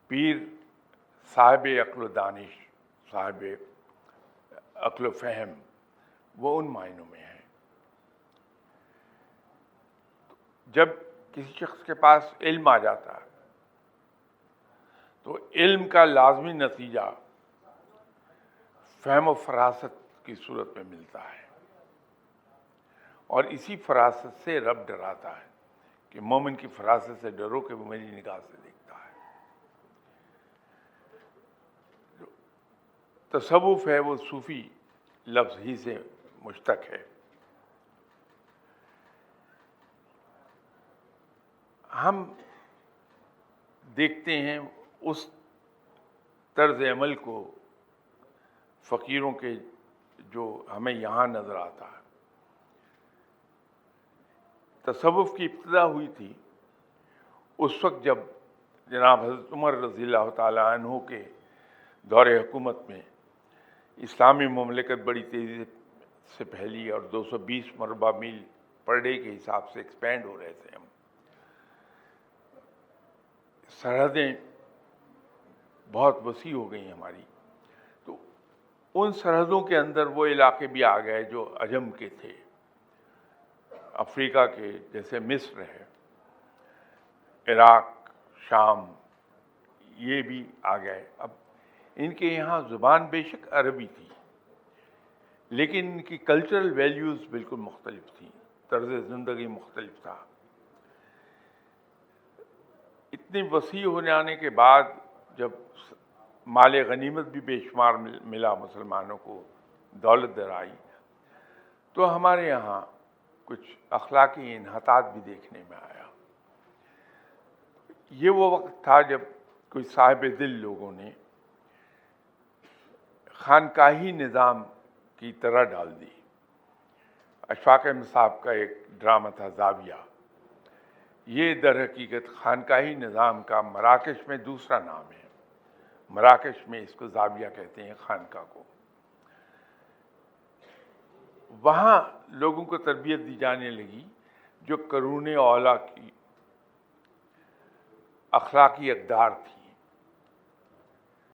پیر صاحب عقل و دانش، صاحب عقل و فہم، وہ ان معنوں میں ہے. جب کسی شخص کے پاس علم آ جاتا ہے تو علم کا لازمی نتیجہ فہم و فراست کی صورت میں ملتا ہے، اور اسی فراست سے رب ڈراتا ہے کہ مومن کی فراست سے ڈرو کہ وہ میری نگاہ سے دیکھتا ہے. تصوف ہے وہ صوفی لفظ ہی سے مشتق ہے. ہم دیکھتے ہیں اس طرز عمل کو فقیروں کے جو ہمیں یہاں نظر آتا ہے. تصوف کی ابتدا ہوئی تھی اس وقت جب جناب حضرت عمر رضی اللہ تعالیٰ عنہ کے دور حکومت میں اسلامی مملکت بڑی تیزی سے پھیلی اور 220 مربع میل پر ڈے کے حساب سے ایکسپینڈ ہو رہے تھے. ہم سرحدیں بہت وسیع ہو گئی ہماری، تو ان سرحدوں کے اندر وہ علاقے بھی آ گئے جو عجم کے تھے، افریقہ کے جیسے مصر ہے، عراق، شام، یہ بھی آ گئے. اب ان کے یہاں زبان بے شک عربی تھی، لیکن ان کی کلچرل ویلیوز بالکل مختلف تھیں، طرز زندگی مختلف تھا. اتنی وسیع ہو جانے کے بعد جب مال غنیمت بھی بے شمار ملا مسلمانوں کو، دولت در آئی، تو ہمارے یہاں کچھ اخلاقی انحطاط بھی دیکھنے میں آیا. یہ وہ وقت تھا جب کوئی صاحب دل لوگوں نے خانقاہی نظام کی طرح ڈال دی. اشفاق احمد صاحب کا ایک ڈرامہ تھا زاویہ، یہ در حقیقت خانقاہی نظام کا مراکش میں دوسرا نام ہے. مراکش میں اس کو زاویہ کہتے ہیں خانقاہ کو. وہاں لوگوں کو تربیت دی جانے لگی جو قرون اولیٰ کی اخلاقی اقدار تھی.